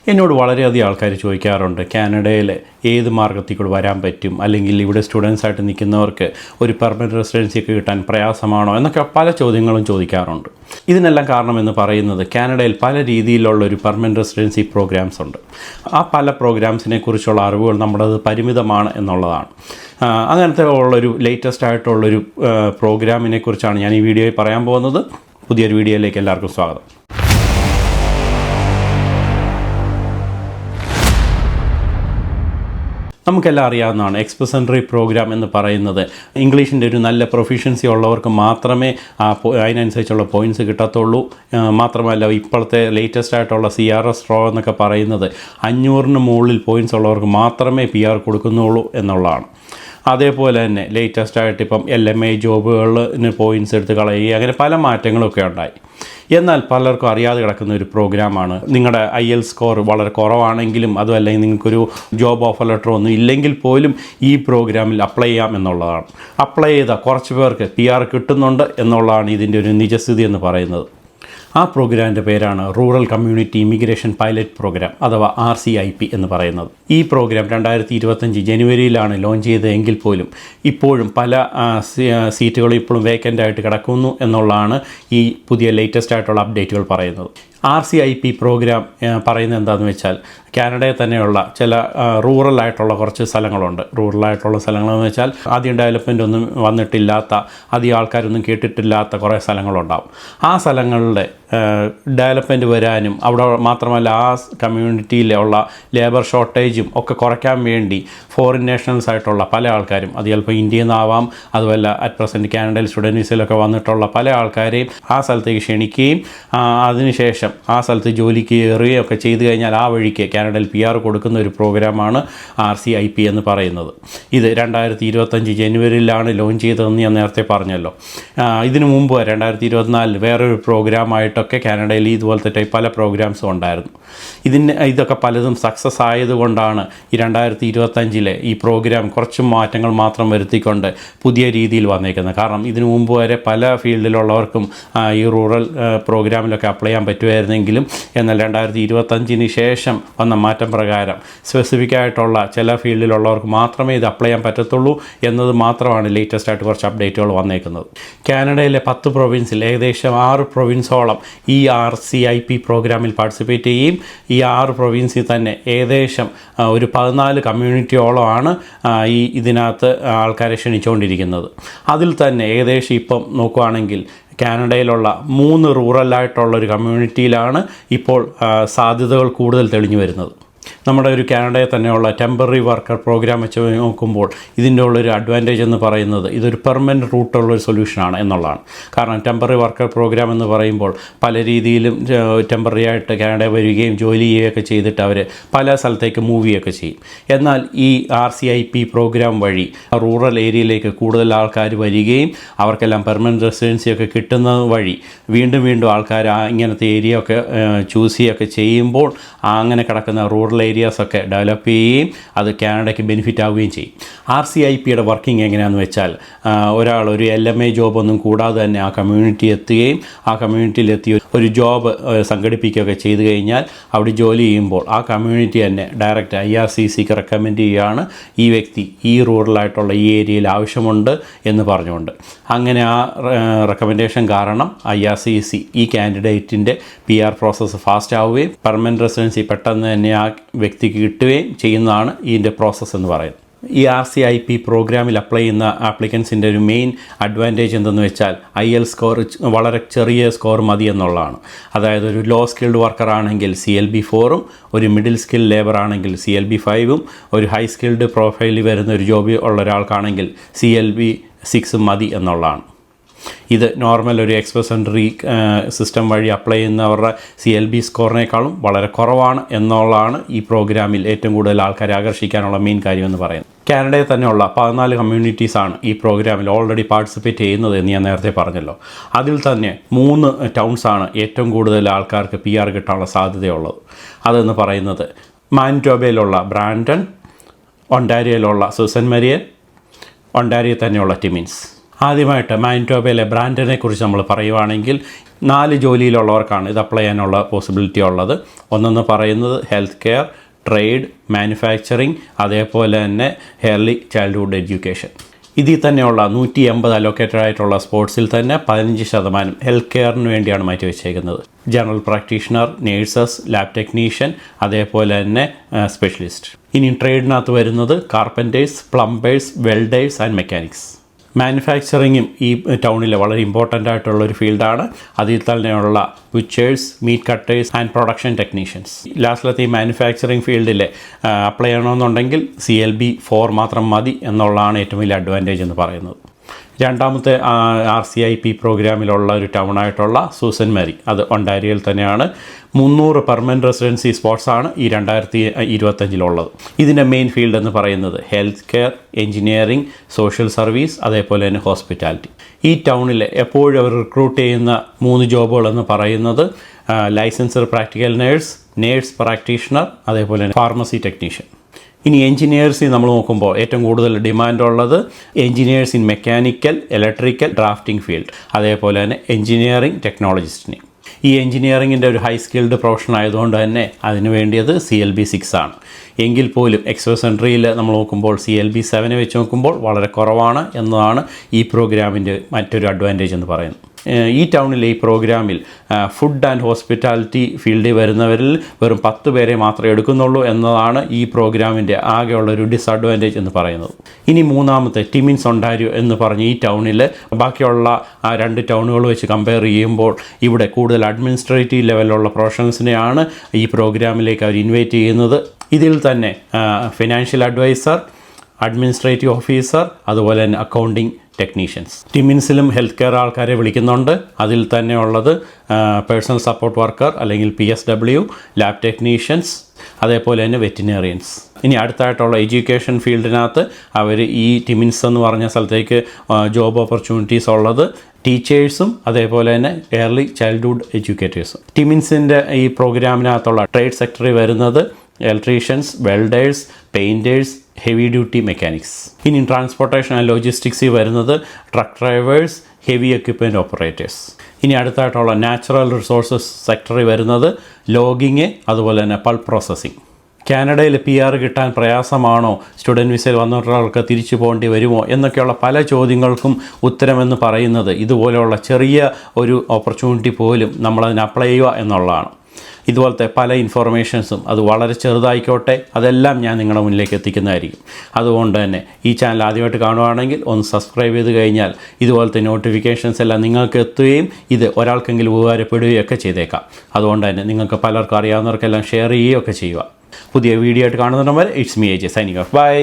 എന്നോട് വളരെയധികം ആൾക്കാർ ചോദിക്കാറുണ്ട്, കാനഡയിൽ ഏത് മാർഗത്തിൽ കൂടെ വരാൻ പറ്റും, അല്ലെങ്കിൽ ഇവിടെ സ്റ്റുഡൻസായിട്ട് നിൽക്കുന്നവർക്ക് ഒരു പെർമനൻറ്റ് റെസിഡൻസി ഒക്കെ കിട്ടാൻ പ്രയാസമാണോ എന്നൊക്കെ പല ചോദ്യങ്ങളും ചോദിക്കാറുണ്ട്. ഇതിനെല്ലാം കാരണമെന്ന് പറയുന്നത് കാനഡയിൽ പല രീതിയിലുള്ള ഒരു പെർമനൻറ്റ് റെസിഡൻസി പ്രോഗ്രാംസ് ഉണ്ട്. ആ പല പ്രോഗ്രാംസിനെ കുറിച്ചുള്ള അറിവുകൾ നമ്മുടേത് പരിമിതമാണ് എന്നുള്ളതാണ്. അങ്ങനത്തെ ഉള്ളൊരു ലേറ്റസ്റ്റ് ആയിട്ടുള്ളൊരു പ്രോഗ്രാമിനെ കുറിച്ചാണ് ഞാൻ ഈ വീഡിയോയിൽ പറയാൻ പോകുന്നത്. പുതിയൊരു വീഡിയോയിലേക്ക് എല്ലാവർക്കും സ്വാഗതം. നമുക്കെല്ലാം അറിയാവുന്നതാണ് എക്സ്പെസൻട്രി പ്രോഗ്രാം എന്ന് പറയുന്നത്. ഇംഗ്ലീഷിൻ്റെ ഒരു നല്ല പ്രൊഫിഷ്യൻസി ഉള്ളവർക്ക് മാത്രമേ അതിനനുസരിച്ചുള്ള പോയിൻറ്റ്സ് കിട്ടത്തുള്ളൂ. മാത്രമല്ല ഇപ്പോഴത്തെ ലേറ്റസ്റ്റ് ആയിട്ടുള്ള CRS റോ എന്നൊക്കെ പറയുന്നത് 500-ന് മുകളിൽ പോയിൻറ്റ്സ് ഉള്ളവർക്ക് മാത്രമേ PR കൊടുക്കുന്നുള്ളൂ എന്നുള്ളതാണ്. അതേപോലെ തന്നെ ലേറ്റസ്റ്റ് ആയിട്ട് ഇപ്പം LMI ജോബുകളിന് പോയിൻറ്റ്സ് എടുത്ത് കളയുക, അങ്ങനെ പല മാറ്റങ്ങളൊക്കെ ഉണ്ടായി. എന്നാൽ പലർക്കും അറിയാതെ കിടക്കുന്ന ഒരു പ്രോഗ്രാമാണ്. നിങ്ങളുടെ IELTS സ്കോർ വളരെ കുറവാണെങ്കിലും അതുമല്ലെങ്കിൽ നിങ്ങൾക്കൊരു ജോബ് ഓഫർ ലെറ്റർ ഒന്നും ഇല്ലെങ്കിൽ പോലും ഈ പ്രോഗ്രാമിൽ അപ്ലൈ ചെയ്യാം എന്നുള്ളതാണ്. അപ്ലൈ ചെയ്ത കുറച്ച് പേർക്ക് PR കിട്ടുന്നുണ്ട് എന്നുള്ളതാണ് ഇതിൻ്റെ ഒരു നിജസ്ഥിതി എന്ന് പറയുന്നത്. ആ പ്രോഗ്രാമിൻ്റെ പേരാണ് rural community immigration pilot programme അഥവാ RCIP എന്ന് പറയുന്നത്. ഈ പ്രോഗ്രാം 2025 ജനുവരിയിലാണ് ലോഞ്ച് ചെയ്തതെങ്കിൽ പോലും ഇപ്പോഴും പല സീറ്റുകളും ഇപ്പോഴും വേക്കൻ്റ് ആയിട്ട് കിടക്കുന്നു എന്നുള്ളതാണ് ഈ പുതിയ ലേറ്റസ്റ്റ് ആയിട്ടുള്ള അപ്ഡേറ്റുകൾ പറയുന്നത്. RCIP പ്രോഗ്രാം പറയുന്നത് എന്താണെന്ന് വെച്ചാൽ കാനഡയിൽ തന്നെയുള്ള ചില റൂറലായിട്ടുള്ള കുറച്ച് സ്ഥലങ്ങളുണ്ട്. റൂറലായിട്ടുള്ള സ്ഥലങ്ങളെന്ന് വെച്ചാൽ ആദ്യം ഡെവലപ്മെൻ്റ് ഒന്നും വന്നിട്ടില്ലാത്ത, അധികം ആൾക്കാരൊന്നും കേട്ടിട്ടില്ലാത്ത കുറേ സ്ഥലങ്ങളുണ്ടാവും. ആ സ്ഥലങ്ങളുടെ ഡെവലപ്മെൻറ്റ് വരാനും അവിടെ മാത്രമല്ല ആ കമ്മ്യൂണിറ്റിയിലുള്ള ലേബർ ഷോർട്ടേജും ഒക്കെ കുറയ്ക്കാൻ വേണ്ടി ഫോറിൻ നാഷണൽസ് ആയിട്ടുള്ള പല ആൾക്കാരും, അത് ചിലപ്പോൾ ഇന്ത്യയിൽ നിന്നാവാം, അതുമല്ല അറ്റ് പ്രസൻറ്റ് കാനഡയിൽ സ്റ്റുഡൻറ്റ് വിസയിലൊക്കെ വന്നിട്ടുള്ള പല ആൾക്കാരെയും ആ സ്ഥലത്തേക്ക് ക്ഷണിക്കുകയും അതിനുശേഷം ആ സ്ഥലത്ത് ജോലിക്ക് കയറുകയും ഒക്കെ ചെയ്തു കഴിഞ്ഞാൽ ആ വഴിക്ക് കാനഡയിൽ PR കൊടുക്കുന്ന ഒരു പ്രോഗ്രാമാണ് RCIP എന്ന് പറയുന്നത്. ഇത് 2025 ജനുവരിയിലാണ് ലോഞ്ച് ചെയ്തതെന്ന് ഞാൻ നേരത്തെ പറഞ്ഞല്ലോ. ഇതിനു മുമ്പ് 2024 വേറൊരു പ്രോഗ്രാമായിട്ടൊക്കെ കാനഡയിൽ ഇതുപോലത്തെ ടൈപ്പ് പല പ്രോഗ്രാംസും ഉണ്ടായിരുന്നു. ഇതൊക്കെ പലതും സക്സസ് ആയതുകൊണ്ടാണ് ഈ 2025 ഈ പ്രോഗ്രാം കുറച്ച് മാറ്റങ്ങൾ മാത്രം വരുത്തിക്കൊണ്ട് പുതിയ രീതിയിൽ വന്നേക്കുന്നത്. കാരണം ഇതിനു മുമ്പ് വരെ പല ഫീൽഡിലുള്ളവർക്കും ഈ റൂറൽ പ്രോഗ്രാമിലൊക്കെ അപ്ലൈ ചെയ്യാൻ പറ്റുമായിരുന്നെങ്കിലും എന്നാൽ 2025 ശേഷം വന്ന മാറ്റം പ്രകാരം സ്പെസിഫിക് ആയിട്ടുള്ള ചില ഫീൽഡിലുള്ളവർക്ക് മാത്രമേ ഇത് അപ്ലൈ ചെയ്യാൻ പറ്റത്തുള്ളൂ എന്നത് മാത്രമാണ് ലേറ്റസ്റ്റ് ആയിട്ട് കുറച്ച് അപ്ഡേറ്റുകൾ വന്നേക്കുന്നത്. കാനഡയിലെ 10 പ്രൊവിൻസിൽ ഏകദേശം 6 പ്രൊവിൻസോളം ഈ RCIP പ്രോഗ്രാമിൽ പാർട്ടിസിപ്പേറ്റ് ചെയ്യുകയും ഈ 6 പ്രൊവിൻസിൽ തന്നെ ഏകദേശം ഒരു 14 കമ്മ്യൂണിറ്റിയോളമാണ് ഇതിനകത്ത് ആൾക്കാരെ ക്ഷണിച്ചുകൊണ്ടിരിക്കുന്നത്. അതിൽ തന്നെ ഏകദേശം ഇപ്പം നോക്കുകയാണെങ്കിൽ കാനഡയിലുള്ള 3 റൂറലായിട്ടുള്ളൊരു കമ്മ്യൂണിറ്റിയിലാണ് ഇപ്പോൾ സാധ്യതകൾ കൂടുതൽ തെളിഞ്ഞു വരുന്നത്. നമ്മുടെ ഒരു കാനഡയിൽ തന്നെയുള്ള ടെമ്പററി വർക്കർ പ്രോഗ്രാം വെച്ച് നോക്കുമ്പോൾ ഇതിൻ്റെ ഉള്ളൊരു അഡ്വാൻറ്റേജ് എന്ന് പറയുന്നത് ഇതൊരു പെർമനൻറ്റ് റൂട്ടുള്ളൊരു സൊല്യൂഷനാണ് എന്നുള്ളതാണ്. കാരണം ടെമ്പററി വർക്കർ പ്രോഗ്രാം എന്ന് പറയുമ്പോൾ പല രീതിയിലും ടെമ്പററി ആയിട്ട് കാനഡയിൽ വരികയും ജോലി ചെയ്യുകയൊക്കെ ചെയ്തിട്ട് അവർ പല സ്ഥലത്തേക്ക് മൂവ് ചെയ്യുകയൊക്കെ ചെയ്യും. എന്നാൽ ഈ RCIP പ്രോഗ്രാം വഴി റൂറൽ ഏരിയയിലേക്ക് കൂടുതൽ ആൾക്കാർ വരികയും അവർക്കെല്ലാം പെർമനൻറ്റ് റെസിഡൻസിയൊക്കെ കിട്ടുന്നത് വഴി വീണ്ടും ആൾക്കാർ ഇങ്ങനത്തെ ഏരിയ ഒക്കെ ചൂസ് ചെയ്യുകയൊക്കെ ചെയ്യുമ്പോൾ അങ്ങനെ കിടക്കുന്ന റൂറൽ ഏരിയാസൊക്കെ ഡെവലപ്പ് ചെയ്യുകയും അത് കാനഡയ്ക്ക് ബെനിഫിറ്റ് ആവുകയും ചെയ്യും. RCIPയുടെ വർക്കിംഗ് എങ്ങനെയാണെന്ന് വെച്ചാൽ ഒരാൾ ഒരു LMI ജോബൊന്നും കൂടാതെ തന്നെ ആ കമ്മ്യൂണിറ്റി എത്തുകയും ആ കമ്മ്യൂണിറ്റിയിലെത്തി ഒരു ജോബ് സംഘടിപ്പിക്കുകയൊക്കെ ചെയ്തു കഴിഞ്ഞാൽ അവിടെ ജോലി ചെയ്യുമ്പോൾ ആ കമ്മ്യൂണിറ്റി തന്നെ ഡയറക്റ്റ് IRCCക്ക് റെക്കമെൻഡ് ചെയ്യുകയാണ് ഈ വ്യക്തി ഈ റൂറലായിട്ടുള്ള ഈ ഏരിയയിൽ ആവശ്യമുണ്ട് എന്ന് പറഞ്ഞുകൊണ്ട്. അങ്ങനെ ആ റെക്കമെൻഡേഷൻ കാരണം IRCC ഈ കാൻഡിഡേറ്റിൻ്റെ PR പ്രോസസ്സ് ഫാസ്റ്റ് ആവുകയും പെർമനൻറ്റ് റെസിഡൻസി പെട്ടെന്ന് തന്നെ ആ വ്യക്തിക്ക് കിട്ടുകയും ചെയ്യുന്നതാണ് ഇതിൻ്റെ പ്രോസസ്സ് എന്ന് പറയുന്നത്. ഈ RCIP പ്രോഗ്രാമിൽ അപ്ലൈ ചെയ്യുന്ന ആപ്ലിക്കൻസിൻ്റെ ഒരു മെയിൻ അഡ്വാൻറ്റേജ് എന്തെന്ന് വെച്ചാൽ IELTS സ്കോർ വളരെ ചെറിയ സ്കോർ മതി എന്നുള്ളതാണ്. അതായത് ഒരു ലോ സ്കിൽഡ് വർക്കർ ആണെങ്കിൽ CLB4ഉം ഒരു മിഡിൽ സ്കിൽ ലേബർ ആണെങ്കിൽ CLB5ഉം ഒരു ഹൈ സ്കിൽഡ് പ്രൊഫൈലിൽ വരുന്ന ഒരു ജോബ് ഉള്ള ഒരാൾക്കാണെങ്കിൽ CLB6ഉം മതി എന്നുള്ളതാണ്. ഇത് നോർമൽ ഒരു എക്സ്പെസൻട്രി സിസ്റ്റം വഴി അപ്ലൈ ചെയ്യുന്നവരുടെ CLB സ്കോറിനേക്കാളും വളരെ കുറവാണ് എന്നുള്ളതാണ് ഈ പ്രോഗ്രാമിൽ ഏറ്റവും കൂടുതൽ ആൾക്കാരെ ആകർഷിക്കാനുള്ള മെയിൻ കാര്യമെന്ന് പറയുന്നത്. കാനഡയിൽ തന്നെയുള്ള 14 കമ്മ്യൂണിറ്റീസാണ് ഈ പ്രോഗ്രാമിൽ ഓൾറെഡി പാർട്ടിസിപ്പേറ്റ് ചെയ്യുന്നത് എന്ന് ഞാൻ നേരത്തെ പറഞ്ഞല്ലോ. അതിൽ തന്നെ 3 ടൗൺസാണ് ഏറ്റവും കൂടുതൽ ആൾക്കാർക്ക് PR കിട്ടാനുള്ള സാധ്യതയുള്ളത്. അതെന്ന് പറയുന്നത് മാനിറ്റോബയിലുള്ള ബ്രാൻഡൺ, ഒണ്ടാരിയോയിലുള്ള സൂസൻ മരിയൻ, ഒണ്ടാരിയോ തന്നെയുള്ള ടിമിൻസ്. ആദ്യമായിട്ട് മാനിറ്റോബയിലെ ബ്രാൻഡനെ കുറിച്ച് നമ്മൾ പറയുവാണെങ്കിൽ 4 ജോലിയിലുള്ളവർക്കാണ് ഇത് അപ്ലൈ ചെയ്യാനുള്ള പോസിബിലിറ്റി ഉള്ളത്. ഒന്നെന്ന് പറയുന്നത് ഹെൽത്ത് കെയർ, ട്രേഡ്, മാനുഫാക്ചറിങ്, അതേപോലെ തന്നെ ഏർലി ചൈൽഡ്ഹുഡ് എഡ്യൂക്കേഷൻ. ഇതിൽ തന്നെയുള്ള 180 അലോക്കേറ്റഡ് ആയിട്ടുള്ള സ്പോർട്സിൽ തന്നെ 15% ഹെൽത്ത് കെയറിന് വേണ്ടിയാണ് മാറ്റി വെച്ചേക്കുന്നത്. General practitioner, nurses, lab technician, അതേപോലെ തന്നെ സ്പെഷ്യലിസ്റ്റ്. ഇനി ട്രേഡിനകത്ത് വരുന്നത് carpenters, plumbers, welders and mechanics. മാനുഫാക്ചറിങ്ങും ഈ ടൗണിൽ വളരെ ഇമ്പോർട്ടൻ്റ് ആയിട്ടുള്ളൊരു ഫീൽഡാണ്. അതിൽ തന്നെയുള്ള butchers, meat cutters and production technicians. ലാസ്റ്റിലത്തെ ഈ മാനുഫാക്ചറിങ് ഫീൽഡിൽ അപ്ലൈ ചെയ്യണമെന്നുണ്ടെങ്കിൽ CLB 4 മാത്രം മതി എന്നുള്ളതാണ് ഏറ്റവും വലിയ അഡ്വാൻറ്റേജ് എന്ന് പറയുന്നത്. രണ്ടാമത്തെ RCIP പ്രോഗ്രാമിലുള്ള ഒരു ടൗണായിട്ടുള്ള സൂസൻ മേരി, അത് ഒണ്ടാരിയോയിൽ തന്നെയാണ്. 300 പെർമനൻറ്റ് റെസിഡൻസി സ്പോട്ട്സാണ് ഈ 2025 ഇതിൻ്റെ മെയിൻ ഫീൽഡ് എന്ന് പറയുന്നത് health care, engineering, social service, അതേപോലെ തന്നെ ഹോസ്പിറ്റാലിറ്റി. ഈ ടൗണിൽ എപ്പോഴും അവർ റിക്രൂട്ട് ചെയ്യുന്ന 3 ജോബുകളെന്ന് പറയുന്നത് ലൈസൻസർ പ്രാക്ടിക്കൽ നേഴ്സ് പ്രാക്ടീഷണർ, അതേപോലെ തന്നെ ഫാർമസി ടെക്നീഷ്യൻ. ഇനി എൻജിനീയേഴ്സിൽ നമ്മൾ നോക്കുമ്പോൾ ഏറ്റവും കൂടുതൽ ഡിമാൻഡുള്ളത് engineers in mechanical, electrical, drafting field, അതേപോലെ തന്നെ എൻജിനീയറിംഗ് ടെക്നോളജിസ്റ്റിന്. ഈ എൻജിനീയറിങ്ങിൻ്റെ ഒരു ഹൈ സ്കിൽഡ് പ്രൊഫഷൻ ആയതുകൊണ്ട് തന്നെ അതിന് വേണ്ടിയത് CLB 6 ആണ്. എങ്കിൽ പോലും എക്സ്പ്രസ് എൻട്രിയിൽ നമ്മൾ നോക്കുമ്പോൾ CLB 7 വെച്ച് നോക്കുമ്പോൾ വളരെ കുറവാണ് എന്നതാണ് ഈ പ്രോഗ്രാമിൻ്റെ മറ്റൊരു അഡ്വാൻറ്റേജ് എന്ന് പറയുന്നത്. ഈ ടൗണിലെ ഈ പ്രോഗ്രാമിൽ ഫുഡ് ആൻഡ് ഹോസ്പിറ്റാലിറ്റി ഫീൽഡിൽ വരുന്നവരിൽ വെറും 10 പേരെ മാത്രമേ എടുക്കുന്നുള്ളൂ എന്നതാണ് ഈ പ്രോഗ്രാമിൻ്റെ ആകെയുള്ളൊരു ഡിസഡ്വാൻറ്റേജ് എന്ന് പറയുന്നത്. ഇനി മൂന്നാമത്തെ ടിമിൻസ് ഒണ്ടാരിയോ എന്ന് പറഞ്ഞ് ഈ ടൗണിൽ ബാക്കിയുള്ള 2 ടൗണുകൾ വെച്ച് കമ്പയർ ചെയ്യുമ്പോൾ ഇവിടെ കൂടുതൽ അഡ്മിനിസ്ട്രേറ്റീവ് ലെവലിലുള്ള പ്രൊഫഷണൽസിനെയാണ് ഈ പ്രോഗ്രാമിലേക്ക് അവർ ഇൻവൈറ്റ് ചെയ്യുന്നത്. ഇതിൽ തന്നെ ഫിനാൻഷ്യൽ അഡ്വൈസർ, അഡ്മിനിസ്ട്രേറ്റീവ് ഓഫീസർ, അതുപോലെ തന്നെ അക്കൗണ്ടിങ് ടെക്നീഷ്യൻസ്. ടിമിൻസിലും ഹെൽത്ത് കെയർ ആൾക്കാരെ വിളിക്കുന്നുണ്ട്. അതിൽ തന്നെ ഉള്ളത് പേഴ്സണൽ സപ്പോർട്ട് വർക്കർ അല്ലെങ്കിൽ PSW, ലാബ് ടെക്നീഷ്യൻസ്, അതേപോലെ തന്നെ വെറ്റിനറിയൻസ്. ഇനി അടുത്തായിട്ടുള്ള എഡ്യൂക്കേഷൻ ഫീൽഡിനകത്ത് അവർ ഈ ടിമിൻസ് എന്ന് പറഞ്ഞ സ്ഥലത്തേക്ക് ജോബ് ഓപ്പർച്യൂണിറ്റീസ് ഉള്ളത് ടീച്ചേഴ്സും അതേപോലെ തന്നെ ഏർലി ചൈൽഡ്ഹുഡ് എഡ്യൂക്കേറ്റേഴ്സും. ടിമിൻസിൻ്റെ ഈ പ്രോഗ്രാമിനകത്തുള്ള ട്രേഡ് സെക്ടറിൽ വരുന്നത് electricians, welders, painters, heavy duty mechanics. ഇനി ട്രാൻസ്പോർട്ടേഷൻ ആൻഡ് ലോജിസ്റ്റിക്സിൽ വരുന്നത് truck drivers, heavy equipment operators. ഇനി അടുത്തായിട്ടുള്ള നാച്ചുറൽ റിസോഴ്സസ് സെക്ടറിൽ വരുന്നത് ലോഗിങ്, അതുപോലെ തന്നെ പൾപ്പ് പ്രോസസ്സിംഗ്. കാനഡയിൽ PR കിട്ടാൻ പ്രയാസമാണോ, സ്റ്റുഡൻറ്റ് വിസയിൽ വന്നിട്ടുള്ളവർക്ക് തിരിച്ചു പോകേണ്ടി വരുമോ എന്നൊക്കെയുള്ള പല ചോദ്യങ്ങൾക്കും ഉത്തരമെന്ന് പറയുന്നത് ഇതുപോലെയുള്ള ചെറിയ ഒരു ഓപ്പർച്യൂണിറ്റി പോലും നമ്മളതിന് അപ്ലൈ ചെയ്യുക എന്നുള്ളതാണ്. ഇതുപോലത്തെ പല ഇൻഫോർമേഷൻസും അത് വളരെ ചെറുതായിക്കോട്ടെ അതെല്ലാം ഞാൻ നിങ്ങളുടെ മുന്നിലേക്ക് എത്തിക്കുന്നതായിരിക്കും. അതുകൊണ്ട് തന്നെ ഈ ചാനൽ ആദ്യമായിട്ട് കാണുകയാണെങ്കിൽ ഒന്ന് സബ്സ്ക്രൈബ് ചെയ്ത് കഴിഞ്ഞാൽ ഇതുപോലത്തെ നോട്ടിഫിക്കേഷൻസ് എല്ലാം നിങ്ങൾക്ക് എത്തുകയും ഇത് ഒരാൾക്കെങ്കിലും ഉപകാരപ്പെടുകയൊക്കെ ചെയ്തേക്കാം. അതുകൊണ്ട് തന്നെ നിങ്ങൾക്ക് പലർക്കും അറിയാവുന്നവർക്കെല്ലാം ഷെയർ ചെയ്യുകയൊക്കെ ചെയ്യുക. പുതിയ വീഡിയോ ആയിട്ട് കാണുന്നവരെ it's me AJ signing off. By.